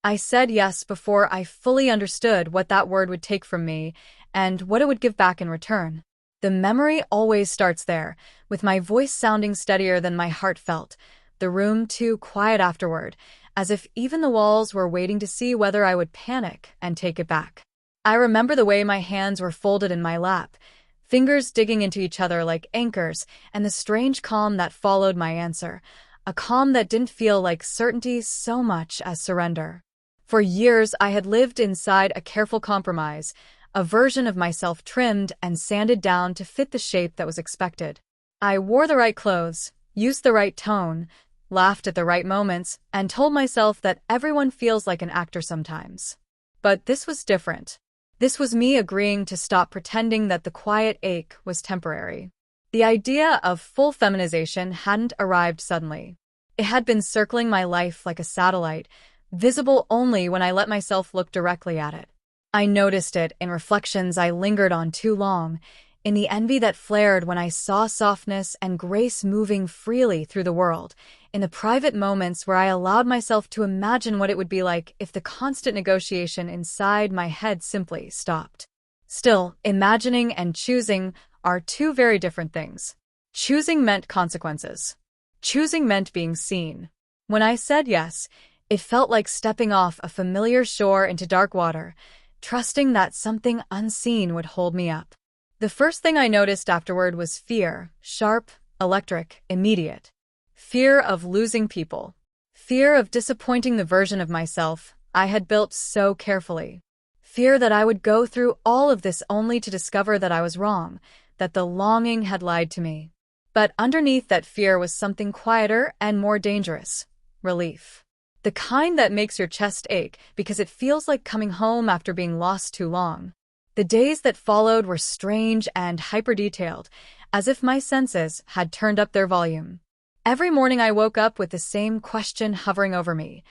I said yes before I fully understood what that word would take from me and what it would give back in return. The memory always starts there, with my voice sounding steadier than my heart felt, the room too quiet afterward, as if even the walls were waiting to see whether I would panic and take it back. I remember the way my hands were folded in my lap, fingers digging into each other like anchors, and the strange calm that followed my answer, a calm that didn't feel like certainty so much as surrender. For years, I had lived inside a careful compromise, a version of myself trimmed and sanded down to fit the shape that was expected. I wore the right clothes, used the right tone, laughed at the right moments, and told myself that everyone feels like an actor sometimes. But this was different. This was me agreeing to stop pretending that the quiet ache was temporary. The idea of full feminization hadn't arrived suddenly. It had been circling my life like a satellite, visible only when I let myself look directly at it. I noticed it in reflections I lingered on too long, in the envy that flared when I saw softness and grace moving freely through the world, in the private moments where I allowed myself to imagine what it would be like if the constant negotiation inside my head simply stopped. Still, imagining and choosing are two very different things. Choosing meant consequences. Choosing meant being seen. When I said yes, it felt like stepping off a familiar shore into dark water, trusting that something unseen would hold me up. The first thing I noticed afterward was fear, sharp, electric, immediate. Fear of losing people. Fear of disappointing the version of myself I had built so carefully. Fear that I would go through all of this only to discover that I was wrong, that the longing had lied to me. But underneath that fear was something quieter and more dangerous. Relief. The kind that makes your chest ache because it feels like coming home after being lost too long. The days that followed were strange and hyper-detailed, as if my senses had turned up their volume. Every morning I woke up with the same question hovering over me.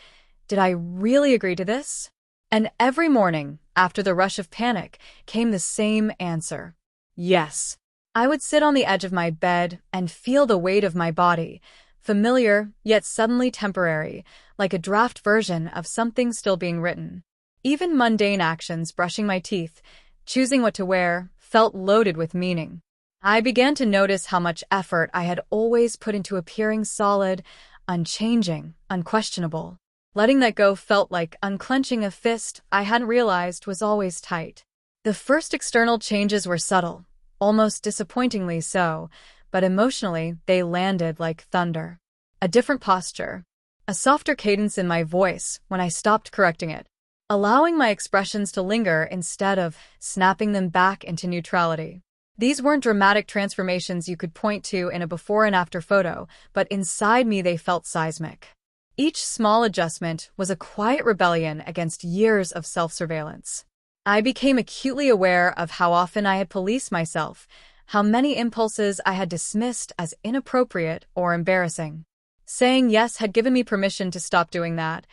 Did I really agree to this? And every morning, after the rush of panic, came the same answer. Yes. I would sit on the edge of my bed and feel the weight of my body, familiar, yet suddenly temporary, like a draft version of something still being written. Even mundane actions, brushing my teeth, choosing what to wear, felt loaded with meaning. I began to notice how much effort I had always put into appearing solid, unchanging, unquestionable. Letting that go felt like unclenching a fist I hadn't realized was always tight. The first external changes were subtle, almost disappointingly so, but emotionally they landed like thunder. A different posture, a softer cadence in my voice when I stopped correcting it, allowing my expressions to linger instead of snapping them back into neutrality. These weren't dramatic transformations you could point to in a before and after photo, but inside me they felt seismic. Each small adjustment was a quiet rebellion against years of self-surveillance. I became acutely aware of how often I had policed myself, how many impulses I had dismissed as inappropriate or embarrassing. Saying yes had given me permission to stop doing that,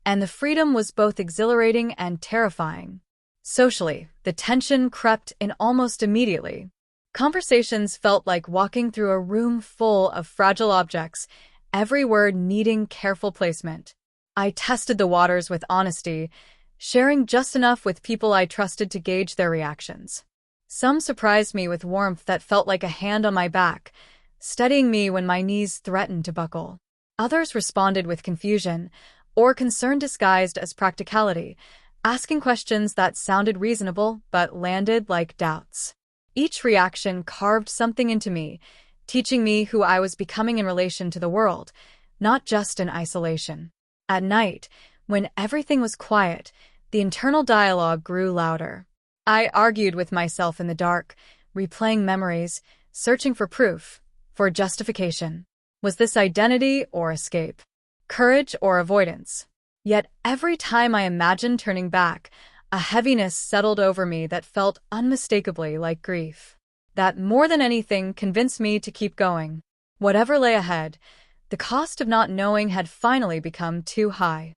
and the freedom was both exhilarating and terrifying. Socially, the tension crept in almost immediately. Conversations felt like walking through a room full of fragile objects, every word needing careful placement. I tested the waters with honesty, sharing just enough with people I trusted to gauge their reactions. Some surprised me with warmth that felt like a hand on my back, steadying me when my knees threatened to buckle. Others responded with confusion, or concern disguised as practicality, asking questions that sounded reasonable but landed like doubts. Each reaction carved something into me, teaching me who I was becoming in relation to the world, not just in isolation. At night, when everything was quiet, the internal dialogue grew louder. I argued with myself in the dark, replaying memories, searching for proof, for justification. Was this identity or escape? Courage or avoidance? Yet every time I imagined turning back, a heaviness settled over me that felt unmistakably like grief. That more than anything convinced me to keep going. Whatever lay ahead, the cost of not knowing had finally become too high.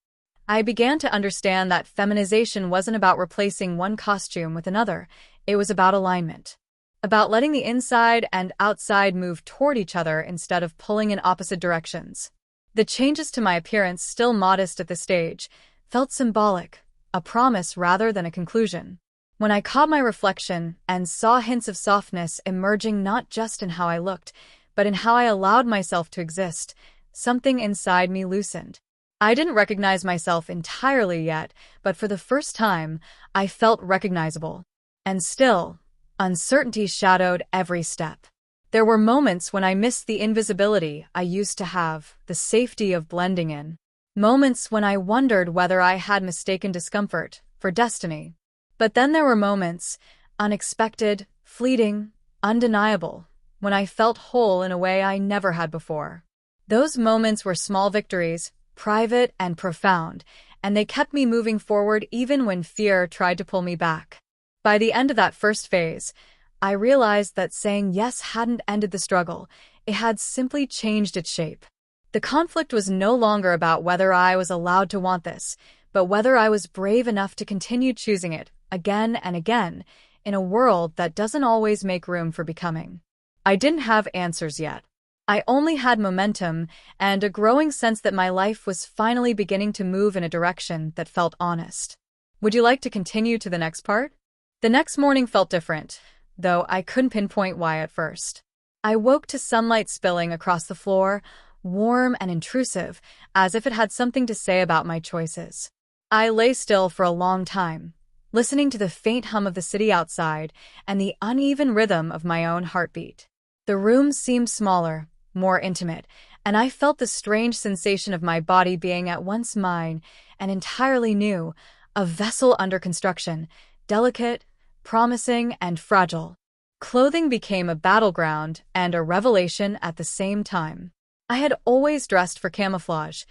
I began to understand that feminization wasn't about replacing one costume with another. It was about alignment. About letting the inside and outside move toward each other instead of pulling in opposite directions. The changes to my appearance, still modest at this stage, felt symbolic, a promise rather than a conclusion. When I caught my reflection and saw hints of softness emerging not just in how I looked, but in how I allowed myself to exist, something inside me loosened. I didn't recognize myself entirely yet, but for the first time, I felt recognizable. And still, uncertainty shadowed every step. There were moments when I missed the invisibility I used to have, the safety of blending in. Moments when I wondered whether I had mistaken discomfort for destiny. But then there were moments, unexpected, fleeting, undeniable, when I felt whole in a way I never had before. Those moments were small victories, private and profound, and they kept me moving forward even when fear tried to pull me back. By the end of that first phase, I realized that saying yes hadn't ended the struggle, it had simply changed its shape. The conflict was no longer about whether I was allowed to want this, but whether I was brave enough to continue choosing it, again and again, in a world that doesn't always make room for becoming. I didn't have answers yet. I only had momentum and a growing sense that my life was finally beginning to move in a direction that felt honest. Would you like to continue to the next part? The next morning felt different, though I couldn't pinpoint why at first. I woke to sunlight spilling across the floor, warm and intrusive, as if it had something to say about my choices. I lay still for a long time, listening to the faint hum of the city outside and the uneven rhythm of my own heartbeat. The room seemed smaller, more intimate, and I felt the strange sensation of my body being at once mine and entirely new, a vessel under construction, delicate, promising, and fragile. Clothing became a battleground and a revelation at the same time. I had always dressed for camouflage,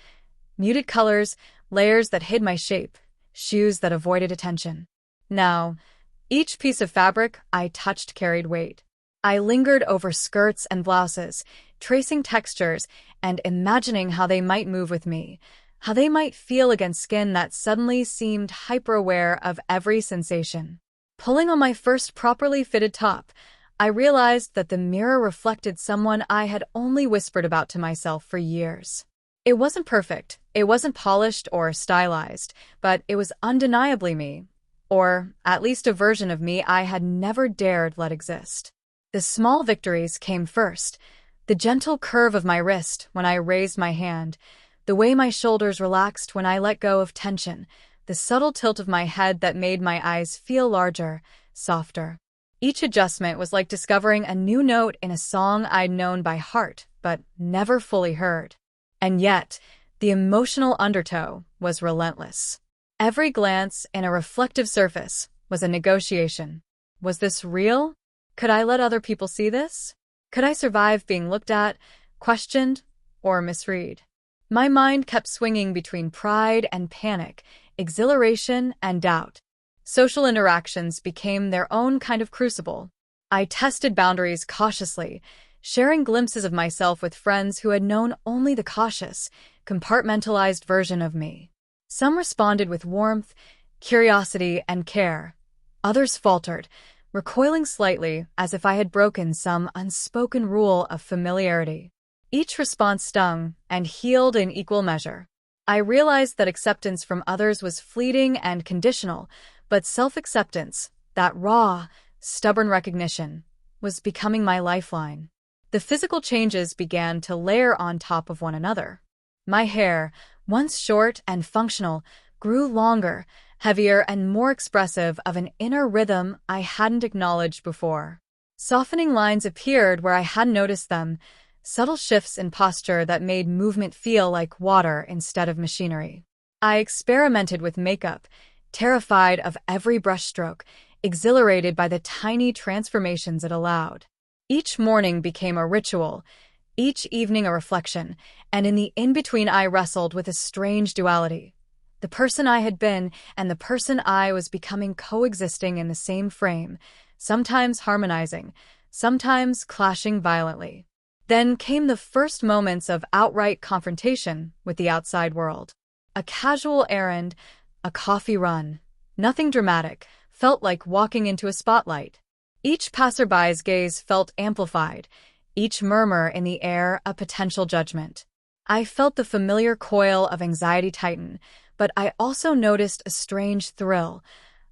muted colors, layers that hid my shape, shoes that avoided attention. Now, each piece of fabric I touched carried weight. I lingered over skirts and blouses, tracing textures and imagining how they might move with me, how they might feel against skin that suddenly seemed hyper-aware of every sensation. Pulling on my first properly fitted top, I realized that the mirror reflected someone I had only whispered about to myself for years. It wasn't perfect, it wasn't polished or stylized, but it was undeniably me, or at least a version of me I had never dared let exist. The small victories came first, the gentle curve of my wrist when I raised my hand, the way my shoulders relaxed when I let go of tension, the subtle tilt of my head that made my eyes feel larger, softer. Each adjustment was like discovering a new note in a song I'd known by heart, but never fully heard. And yet, the emotional undertow was relentless. Every glance in a reflective surface was a negotiation. Was this real? Could I let other people see this? Could I survive being looked at, questioned, or misread? My mind kept swinging between pride and panic, exhilaration and doubt. Social interactions became their own kind of crucible. I tested boundaries cautiously, sharing glimpses of myself with friends who had known only the cautious, compartmentalized version of me. Some responded with warmth, curiosity, and care. Others faltered, recoiling slightly as if I had broken some unspoken rule of familiarity. Each response stung and healed in equal measure. I realized that acceptance from others was fleeting and conditional, but self-acceptance, that raw, stubborn recognition, was becoming my lifeline. The physical changes began to layer on top of one another. My hair, once short and functional, grew longer, heavier, and more expressive of an inner rhythm I hadn't acknowledged before. Softening lines appeared where I hadn't noticed them, subtle shifts in posture that made movement feel like water instead of machinery. I experimented with makeup, terrified of every brushstroke, exhilarated by the tiny transformations it allowed. Each morning became a ritual, each evening a reflection, and in the in-between I wrestled with a strange duality. The person I had been and the person I was becoming coexisting in the same frame, sometimes harmonizing, sometimes clashing violently. Then came the first moments of outright confrontation with the outside world. A casual errand, a coffee run. Nothing dramatic, felt like walking into a spotlight. Each passerby's gaze felt amplified, each murmur in the air a potential judgment. I felt the familiar coil of anxiety tighten, but I also noticed a strange thrill.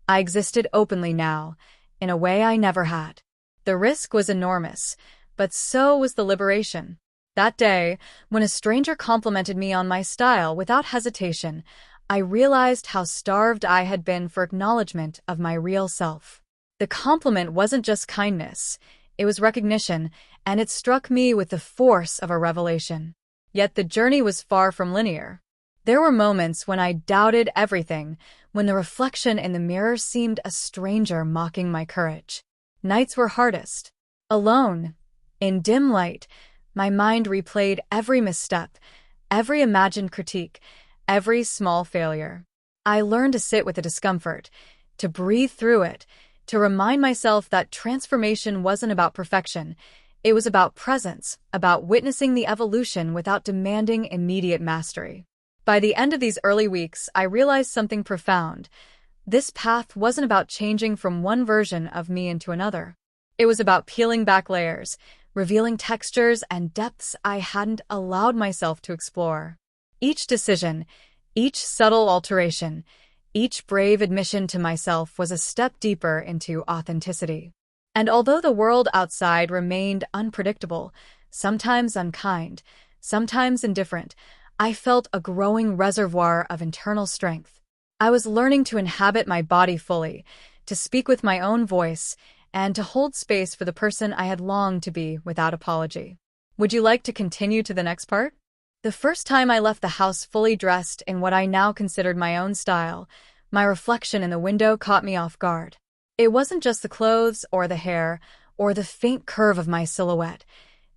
I existed openly now, in a way I never had. The risk was enormous, but so was the liberation. That day, when a stranger complimented me on my style without hesitation, I realized how starved I had been for acknowledgement of my real self. The compliment wasn't just kindness, it was recognition, and it struck me with the force of a revelation. Yet the journey was far from linear. There were moments when I doubted everything, when the reflection in the mirror seemed a stranger mocking my courage. Nights were hardest. Alone, in dim light, my mind replayed every misstep, every imagined critique, every small failure. I learned to sit with the discomfort, to breathe through it, to remind myself that transformation wasn't about perfection. It was about presence, about witnessing the evolution without demanding immediate mastery. By the end of these early weeks, I realized something profound. This path wasn't about changing from one version of me into another. It was about peeling back layers, revealing textures and depths I hadn't allowed myself to explore. Each decision, each subtle alteration, each brave admission to myself was a step deeper into authenticity. And although the world outside remained unpredictable, sometimes unkind, sometimes indifferent, I felt a growing reservoir of internal strength. I was learning to inhabit my body fully, to speak with my own voice, and to hold space for the person I had longed to be without apology. Would you like to continue to the next part? The first time I left the house fully dressed in what I now considered my own style, my reflection in the window caught me off guard. It wasn't just the clothes or the hair or the faint curve of my silhouette.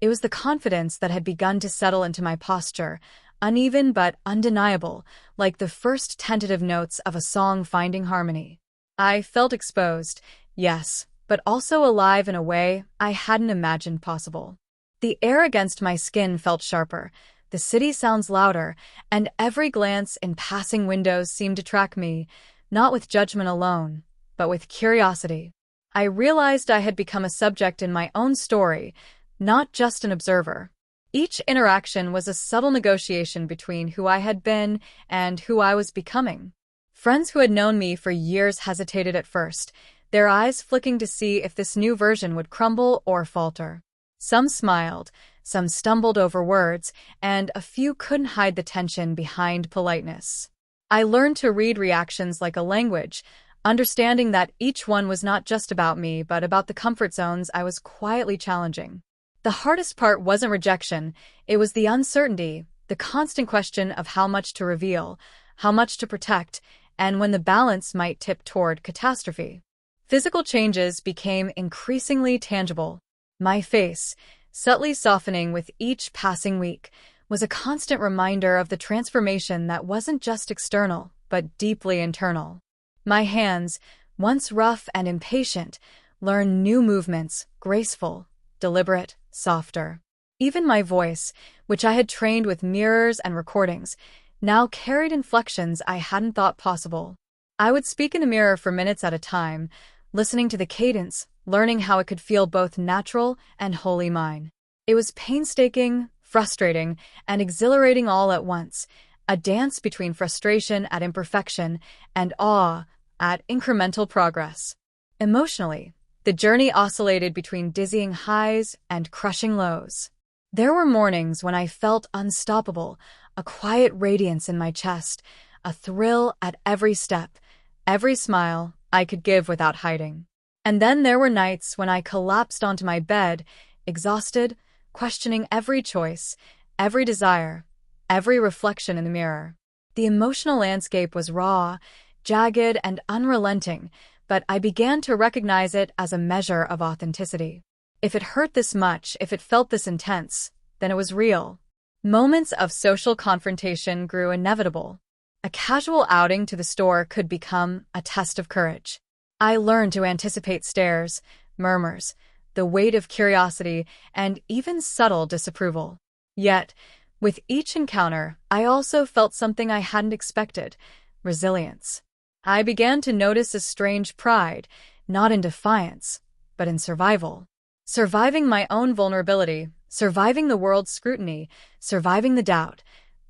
It was the confidence that had begun to settle into my posture, uneven but undeniable, like the first tentative notes of a song finding harmony. I felt exposed, yes, but also alive in a way I hadn't imagined possible. The air against my skin felt sharper, the city sounds louder, and every glance in passing windows seemed to track me, not with judgment alone, but with curiosity. I realized I had become a subject in my own story, not just an observer. Each interaction was a subtle negotiation between who I had been and who I was becoming. Friends who had known me for years hesitated at first, their eyes flicking to see if this new version would crumble or falter. Some smiled, some stumbled over words, and a few couldn't hide the tension behind politeness. I learned to read reactions like a language, understanding that each one was not just about me but about the comfort zones I was quietly challenging. The hardest part wasn't rejection, it was the uncertainty, the constant question of how much to reveal, how much to protect, and when the balance might tip toward catastrophe. Physical changes became increasingly tangible. My face, subtly softening with each passing week, was a constant reminder of the transformation that wasn't just external, but deeply internal. My hands, once rough and impatient, learned new movements, graceful, deliberate, softer. Even my voice, which I had trained with mirrors and recordings, now carried inflections I hadn't thought possible. I would speak in the mirror for minutes at a time, listening to the cadence, learning how it could feel both natural and wholly mine. It was painstaking, frustrating, and exhilarating all at once, a dance between frustration at imperfection and awe at incremental progress. Emotionally, the journey oscillated between dizzying highs and crushing lows. There were mornings when I felt unstoppable, a quiet radiance in my chest, a thrill at every step, every smile I could give without hiding. And then there were nights when I collapsed onto my bed, exhausted, questioning every choice, every desire, every reflection in the mirror. The emotional landscape was raw, jagged, and unrelenting, but I began to recognize it as a measure of authenticity. If it hurt this much, if it felt this intense, then it was real. Moments of social confrontation grew inevitable. A casual outing to the store could become a test of courage. I learned to anticipate stares, murmurs, the weight of curiosity, and even subtle disapproval. Yet, with each encounter, I also felt something I hadn't expected: resilience. I began to notice a strange pride, not in defiance, but in survival. Surviving my own vulnerability, surviving the world's scrutiny, surviving the doubt.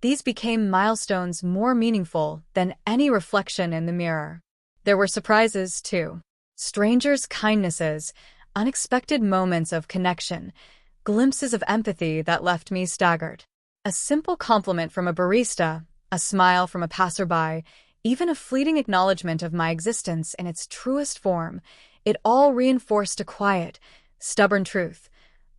These became milestones more meaningful than any reflection in the mirror. There were surprises, too. Strangers' kindnesses, unexpected moments of connection, glimpses of empathy that left me staggered. A simple compliment from a barista, a smile from a passerby, even a fleeting acknowledgement of my existence in its truest form, it all reinforced a quiet, stubborn truth.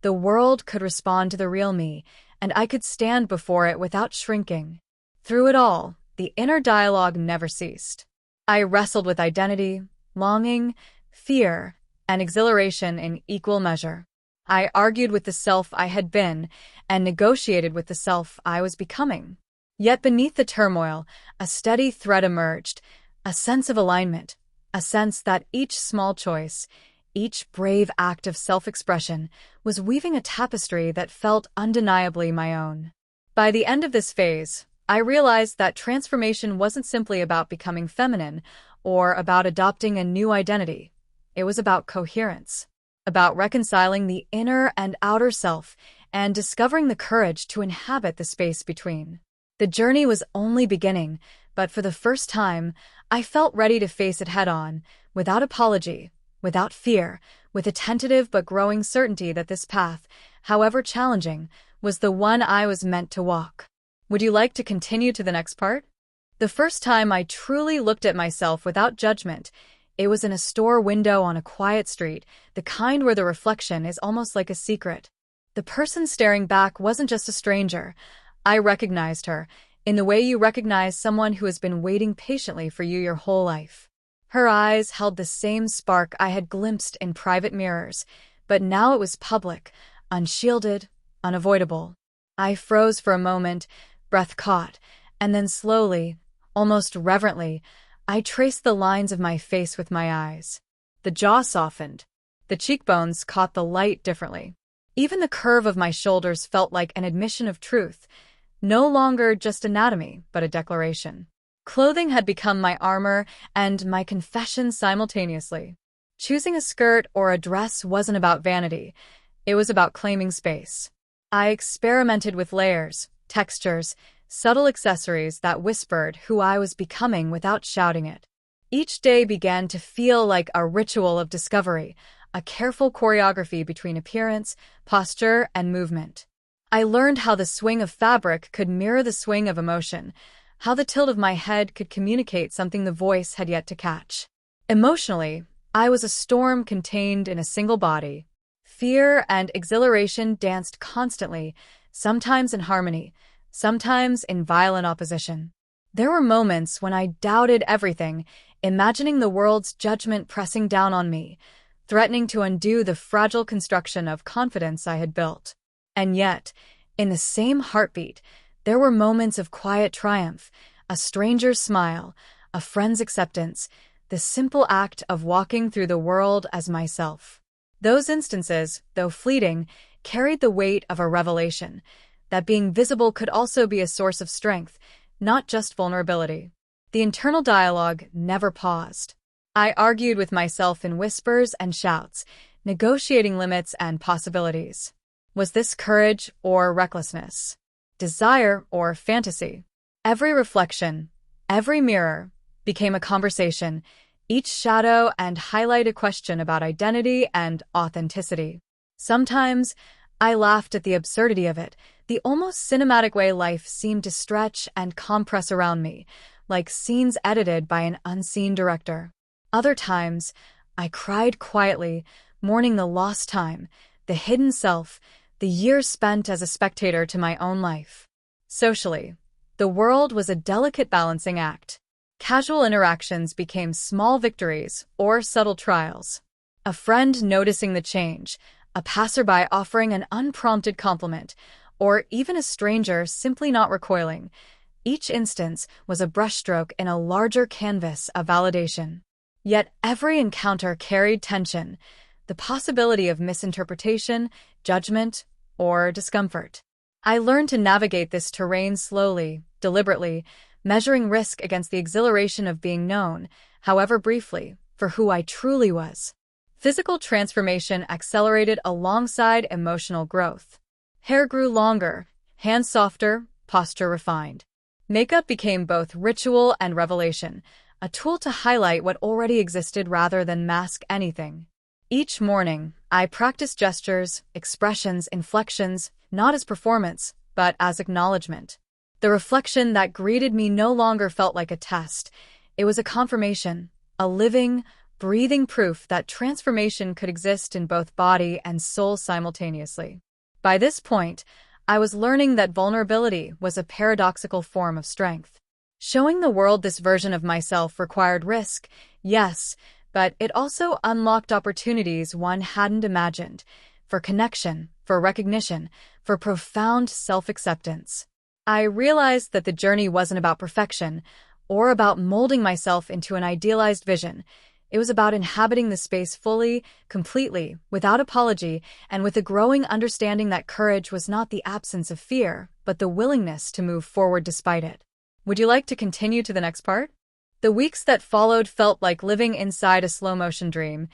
The world could respond to the real me, and I could stand before it without shrinking. Through it all, the inner dialogue never ceased. I wrestled with identity, longing, fear, and exhilaration in equal measure. I argued with the self I had been and negotiated with the self I was becoming. Yet beneath the turmoil, a steady thread emerged, a sense of alignment, a sense that each small choice, each brave act of self-expression was weaving a tapestry that felt undeniably my own. By the end of this phase, I realized that transformation wasn't simply about becoming feminine or about adopting a new identity. It was about coherence, about reconciling the inner and outer self and discovering the courage to inhabit the space between. The journey was only beginning, but for the first time, I felt ready to face it head-on, without apology, without fear, with a tentative but growing certainty that this path, however challenging, was the one I was meant to walk. Would you like to continue to the next part? The first time I truly looked at myself without judgment, it was in a store window on a quiet street, the kind where the reflection is almost like a secret. The person staring back wasn't just a stranger. I recognized her, in the way you recognize someone who has been waiting patiently for you your whole life. Her eyes held the same spark I had glimpsed in private mirrors, but now it was public, unshielded, unavoidable. I froze for a moment, breath caught, and then slowly, almost reverently, I traced the lines of my face with my eyes. The jaw softened. The cheekbones caught the light differently. Even the curve of my shoulders felt like an admission of truth, no longer just anatomy, but a declaration. Clothing had become my armor and my confession simultaneously. Choosing a skirt or a dress wasn't about vanity. It was about claiming space. I experimented with layers, textures, subtle accessories that whispered who I was becoming without shouting it. Each day began to feel like a ritual of discovery, a careful choreography between appearance, posture, and movement. I learned how the swing of fabric could mirror the swing of emotion, how the tilt of my head could communicate something the voice had yet to catch. Emotionally, I was a storm contained in a single body. Fear and exhilaration danced constantly, sometimes in harmony, sometimes in violent opposition. There were moments when I doubted everything, imagining the world's judgment pressing down on me, threatening to undo the fragile construction of confidence I had built. And yet, in the same heartbeat, there were moments of quiet triumph, a stranger's smile, a friend's acceptance, the simple act of walking through the world as myself. Those instances, though fleeting, carried the weight of a revelation, that being visible could also be a source of strength, not just vulnerability. The internal dialogue never paused. I argued with myself in whispers and shouts, negotiating limits and possibilities. Was this courage or recklessness? Desire or fantasy? Every reflection, every mirror, became a conversation, each shadow and highlight a question about identity and authenticity. Sometimes, I laughed at the absurdity of it, the almost cinematic way life seemed to stretch and compress around me, like scenes edited by an unseen director. Other times, I cried quietly, mourning the lost time, the hidden self, the years spent as a spectator to my own life. Socially, the world was a delicate balancing act. Casual interactions became small victories or subtle trials. A friend noticing the change, a passerby offering an unprompted compliment, or even a stranger simply not recoiling. Each instance was a brushstroke in a larger canvas of validation. Yet every encounter carried tension, the possibility of misinterpretation, judgment, or discomfort. I learned to navigate this terrain slowly, deliberately, measuring risk against the exhilaration of being known, however briefly, for who I truly was. Physical transformation accelerated alongside emotional growth. Hair grew longer, hands softer, posture refined. Makeup became both ritual and revelation, a tool to highlight what already existed rather than mask anything. Each morning, I practiced gestures, expressions, inflections, not as performance, but as acknowledgement. The reflection that greeted me no longer felt like a test. It was a confirmation, a living, breathing proof that transformation could exist in both body and soul simultaneously. By this point, I was learning that vulnerability was a paradoxical form of strength. Showing the world this version of myself required risk, yes, but it also unlocked opportunities one hadn't imagined, for connection, for recognition, for profound self-acceptance. I realized that the journey wasn't about perfection, or about molding myself into an idealized vision. It was about inhabiting the space fully, completely, without apology, and with a growing understanding that courage was not the absence of fear, but the willingness to move forward despite it. Would you like to continue to the next part? The weeks that followed felt like living inside a slow-motion dream,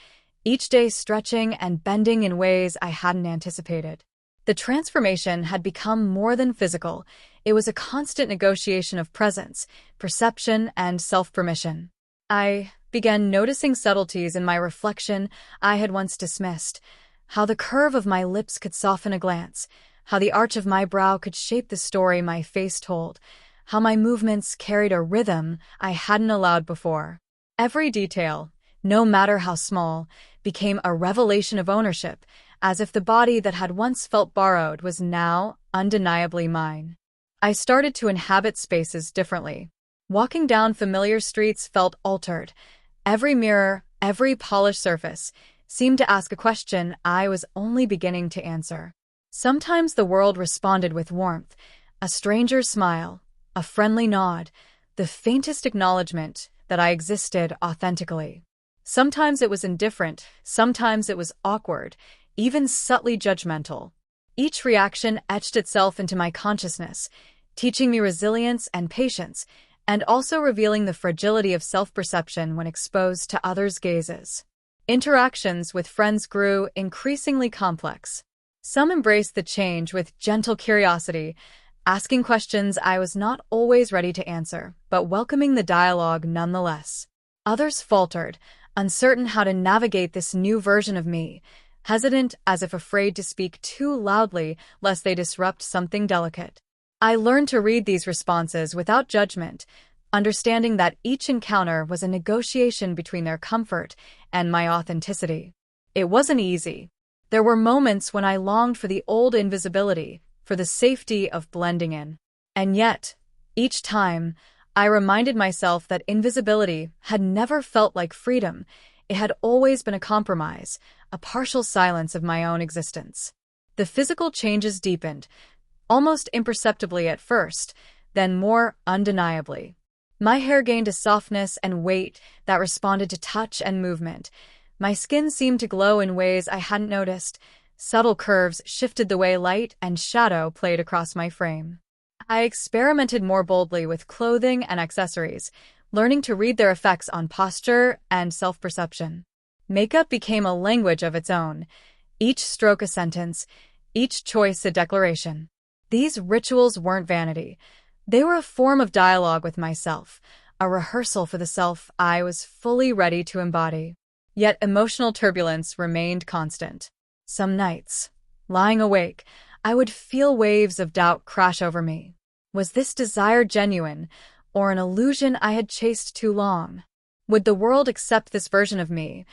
each day stretching and bending in ways I hadn't anticipated. The transformation had become more than physical. It was a constant negotiation of presence, perception, and self-permission. I began noticing subtleties in my reflection I had once dismissed, how the curve of my lips could soften a glance, how the arch of my brow could shape the story my face told, how my movements carried a rhythm I hadn't allowed before. Every detail, no matter how small, became a revelation of ownership, as if the body that had once felt borrowed was now undeniably mine. I started to inhabit spaces differently. Walking down familiar streets felt altered. Every mirror, every polished surface, seemed to ask a question I was only beginning to answer. Sometimes the world responded with warmth, a stranger's smile, a friendly nod, the faintest acknowledgement that I existed authentically. Sometimes it was indifferent, sometimes it was awkward, even subtly judgmental. Each reaction etched itself into my consciousness, teaching me resilience and patience, and also revealing the fragility of self-perception when exposed to others' gazes. Interactions with friends grew increasingly complex. Some embraced the change with gentle curiosity, asking questions I was not always ready to answer, but welcoming the dialogue nonetheless. Others faltered, uncertain how to navigate this new version of me, hesitant as if afraid to speak too loudly lest they disrupt something delicate. I learned to read these responses without judgment, understanding that each encounter was a negotiation between their comfort and my authenticity. It wasn't easy. There were moments when I longed for the old invisibility, for the safety of blending in. And yet, each time, I reminded myself that invisibility had never felt like freedom. It had always been a compromise, a partial silence of my own existence. The physical changes deepened, almost imperceptibly at first, then more undeniably. My hair gained a softness and weight that responded to touch and movement. My skin seemed to glow in ways I hadn't noticed. Subtle curves shifted the way light and shadow played across my frame. I experimented more boldly with clothing and accessories, learning to read their effects on posture and self-perception. Makeup became a language of its own, each stroke a sentence, each choice a declaration. These rituals weren't vanity. They were a form of dialogue with myself, a rehearsal for the self I was fully ready to embody. Yet emotional turbulence remained constant. Some nights, lying awake, I would feel waves of doubt crash over me. Was this desire genuine, or an illusion I had chased too long? Would the world accept this version of me,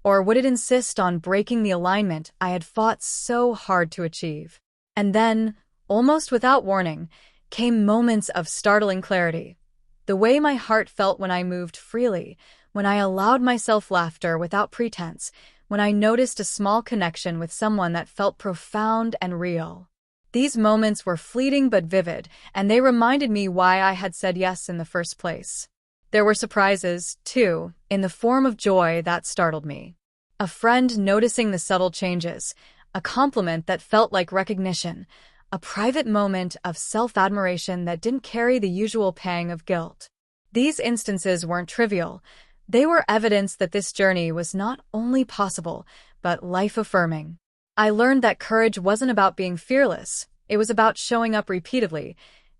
or would it insist on breaking the alignment I had fought so hard to achieve? And then, almost without warning, came moments of startling clarity. The way my heart felt when I moved freely, when I allowed myself laughter without pretense, when I noticed a small connection with someone that felt profound and real. These moments were fleeting but vivid, and they reminded me why I had said yes in the first place. There were surprises, too, in the form of joy that startled me. A friend noticing the subtle changes, a compliment that felt like recognition, a private moment of self-admiration that didn't carry the usual pang of guilt. These instances weren't trivial. They were evidence that this journey was not only possible, but life-affirming. I learned that courage wasn't about being fearless. It was about showing up repeatedly,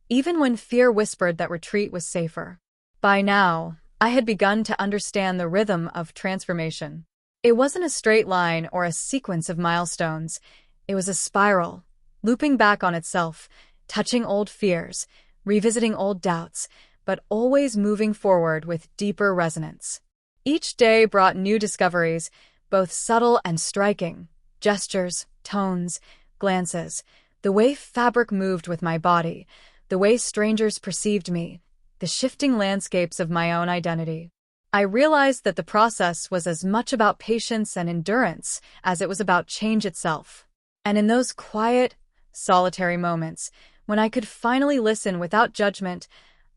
even when fear whispered that retreat was safer. By now, I had begun to understand the rhythm of transformation. It wasn't a straight line or a sequence of milestones. It was a spiral, looping back on itself, touching old fears, revisiting old doubts, but always moving forward with deeper resonance. Each day brought new discoveries, both subtle and striking: gestures, tones, glances, the way fabric moved with my body, the way strangers perceived me, the shifting landscapes of my own identity. I realized that the process was as much about patience and endurance as it was about change itself. And in those quiet, solitary moments, when I could finally listen without judgment,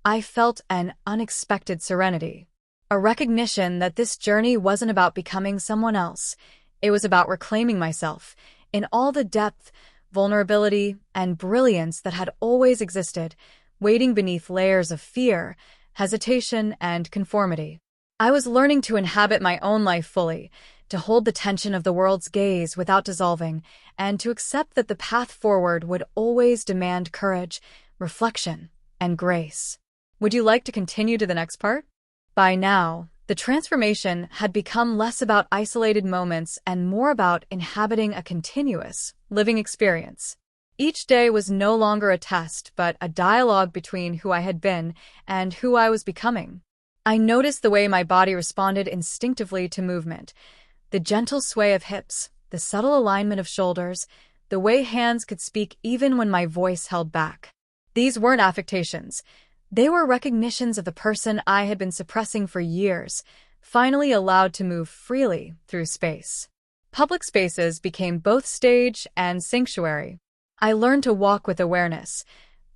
I felt an unexpected serenity. A recognition that this journey wasn't about becoming someone else. It was about reclaiming myself in all the depth, vulnerability, and brilliance that had always existed, waiting beneath layers of fear, hesitation, and conformity. I was learning to inhabit my own life fully, to hold the tension of the world's gaze without dissolving, and to accept that the path forward would always demand courage, reflection, and grace. Would you like to continue to the next part? By now, the transformation had become less about isolated moments and more about inhabiting a continuous, living experience. Each day was no longer a test, but a dialogue between who I had been and who I was becoming. I noticed the way my body responded instinctively to movement, the gentle sway of hips, the subtle alignment of shoulders, the way hands could speak even when my voice held back. These weren't affectations. They were recognitions of the person I had been suppressing for years, finally allowed to move freely through space. Public spaces became both stage and sanctuary. I learned to walk with awareness,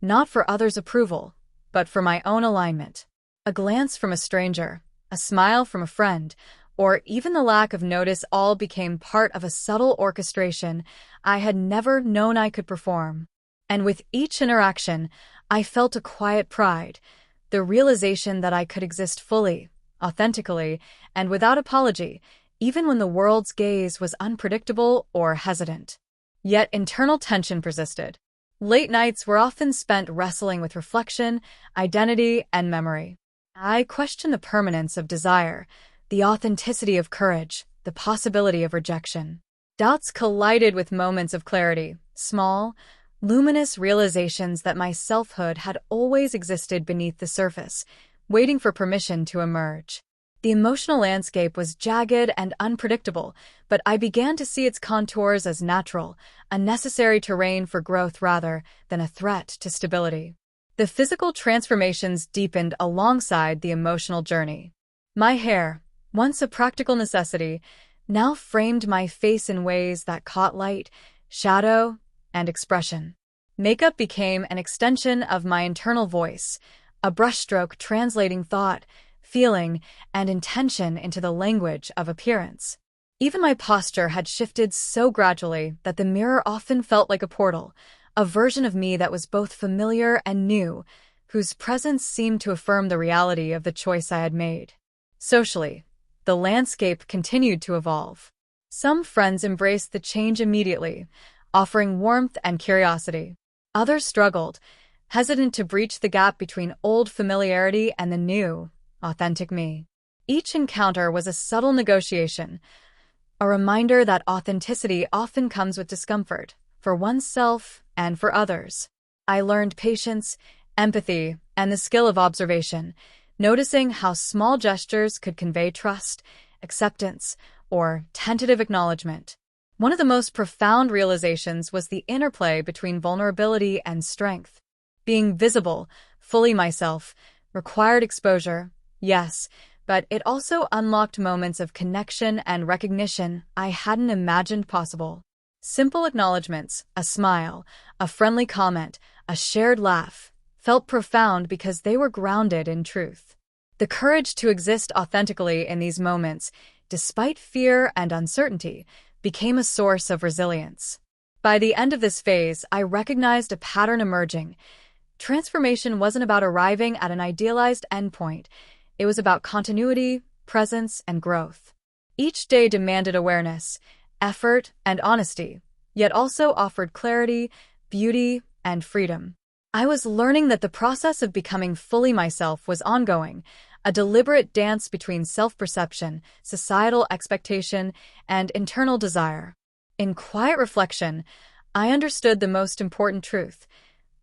not for others' approval, but for my own alignment. A glance from a stranger, a smile from a friend, or even the lack of notice all became part of a subtle orchestration I had never known I could perform. And with each interaction, I felt a quiet pride, the realization that I could exist fully, authentically, and without apology, even when the world's gaze was unpredictable or hesitant. Yet internal tension persisted. Late nights were often spent wrestling with reflection, identity, and memory. I questioned the permanence of desire, the authenticity of courage, the possibility of rejection. Doubts collided with moments of clarity, small, luminous realizations that my selfhood had always existed beneath the surface, waiting for permission to emerge. The emotional landscape was jagged and unpredictable, but I began to see its contours as natural, a necessary terrain for growth rather than a threat to stability. The physical transformations deepened alongside the emotional journey. My hair, once a practical necessity, now framed my face in ways that caught light, shadow, and expression. Makeup became an extension of my internal voice, a brushstroke translating thought, feeling, and intention into the language of appearance. Even my posture had shifted so gradually that the mirror often felt like a portal, a version of me that was both familiar and new, whose presence seemed to affirm the reality of the choice I had made. Socially, the landscape continued to evolve. Some friends embraced the change immediately, offering warmth and curiosity. Others struggled, hesitant to breach the gap between old familiarity and the new, authentic me. Each encounter was a subtle negotiation, a reminder that authenticity often comes with discomfort, for oneself and for others. I learned patience, empathy, and the skill of observation, noticing how small gestures could convey trust, acceptance, or tentative acknowledgement. One of the most profound realizations was the interplay between vulnerability and strength. Being visible, fully myself, required exposure, yes, but it also unlocked moments of connection and recognition I hadn't imagined possible. Simple acknowledgements, a smile, a friendly comment, a shared laugh, felt profound because they were grounded in truth. The courage to exist authentically in these moments, despite fear and uncertainty, became a source of resilience. By the end of this phase, I recognized a pattern emerging. Transformation wasn't about arriving at an idealized endpoint. It was about continuity, presence, and growth. Each day demanded awareness, effort, and honesty, yet also offered clarity, beauty, and freedom. I was learning that the process of becoming fully myself was ongoing, a deliberate dance between self-perception, societal expectation, and internal desire. In quiet reflection, I understood the most important truth.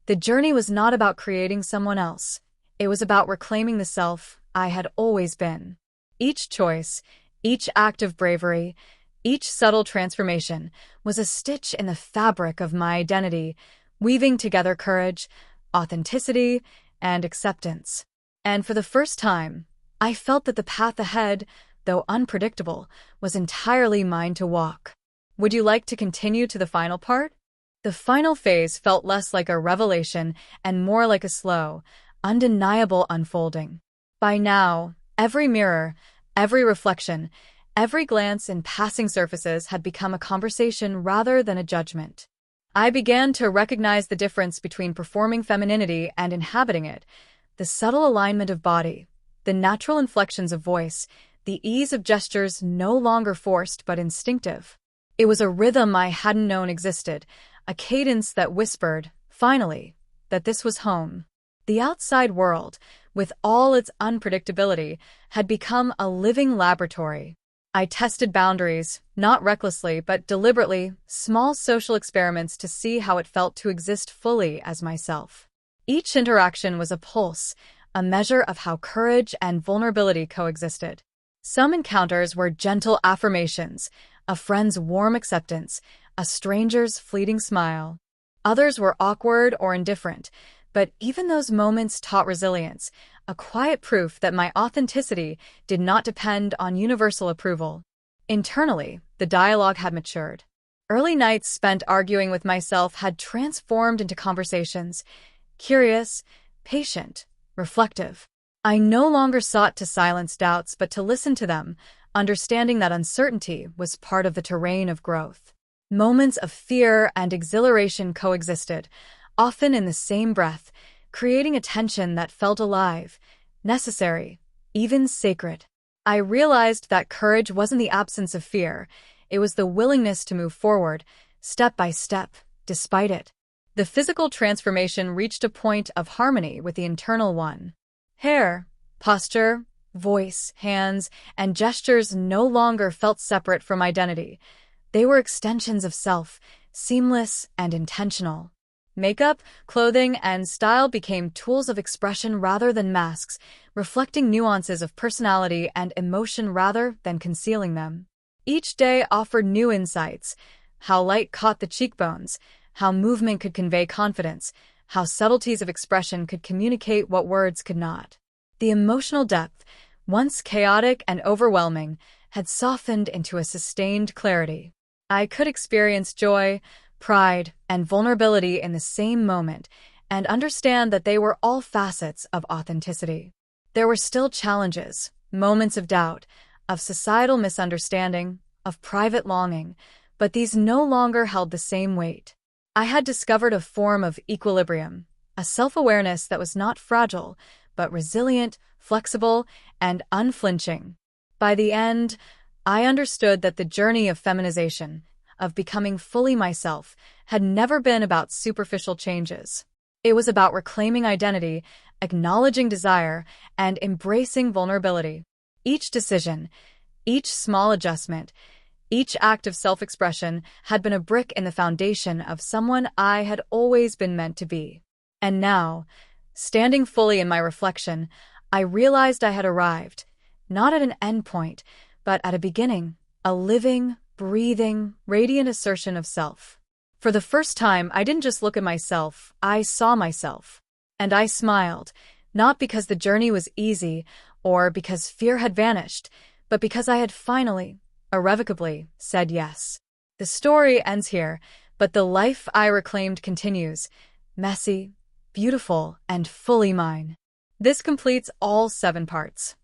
The journey was not about creating someone else. It was about reclaiming the self I had always been. Each choice, each act of bravery, each subtle transformation was a stitch in the fabric of my identity, weaving together courage, authenticity, and acceptance. And for the first time, I felt that the path ahead, though unpredictable, was entirely mine to walk. Would you like to continue to the final part? The final phase felt less like a revelation and more like a slow, undeniable unfolding. By now, every mirror, every reflection, every glance in passing surfaces had become a conversation rather than a judgment. I began to recognize the difference between performing femininity and inhabiting it, the subtle alignment of body, the natural inflections of voice, the ease of gestures no longer forced but instinctive. It was a rhythm I hadn't known existed, a cadence that whispered, finally, that this was home. The outside world, with all its unpredictability, had become a living laboratory. I tested boundaries, not recklessly but deliberately, small social experiments to see how it felt to exist fully as myself. Each interaction was a pulse, a measure of how courage and vulnerability coexisted. Some encounters were gentle affirmations, a friend's warm acceptance, a stranger's fleeting smile. Others were awkward or indifferent, but even those moments taught resilience, a quiet proof that my authenticity did not depend on universal approval. Internally, the dialogue had matured. Early nights spent arguing with myself had transformed into conversations, curious, patient, reflective. I no longer sought to silence doubts but to listen to them, understanding that uncertainty was part of the terrain of growth. Moments of fear and exhilaration coexisted, often in the same breath, creating a tension that felt alive, necessary, even sacred. I realized that courage wasn't the absence of fear, it was the willingness to move forward, step by step, despite it. The physical transformation reached a point of harmony with the internal one. Hair, posture, voice, hands, and gestures no longer felt separate from identity. They were extensions of self, seamless and intentional. Makeup, clothing, and style became tools of expression rather than masks, reflecting nuances of personality and emotion rather than concealing them. Each day offered new insights: how light caught the cheekbones, how movement could convey confidence, how subtleties of expression could communicate what words could not. The emotional depth, once chaotic and overwhelming, had softened into a sustained clarity. I could experience joy, pride, and vulnerability in the same moment, and understand that they were all facets of authenticity. There were still challenges, moments of doubt, of societal misunderstanding, of private longing, but these no longer held the same weight. I had discovered a form of equilibrium, a self-awareness that was not fragile, but resilient, flexible, and unflinching. By the end, I understood that the journey of feminization, of becoming fully myself, had never been about superficial changes. It was about reclaiming identity, acknowledging desire, and embracing vulnerability. Each decision, each small adjustment, each act of self-expression had been a brick in the foundation of someone I had always been meant to be. And now, standing fully in my reflection, I realized I had arrived, not at an endpoint, but at a beginning, a living, breathing, radiant assertion of self. For the first time, I didn't just look at myself, I saw myself. And I smiled, not because the journey was easy or because fear had vanished, but because I had finally, irrevocably, said yes. The story ends here, but the life I reclaimed continues, messy, beautiful, and fully mine. This completes all 7 parts.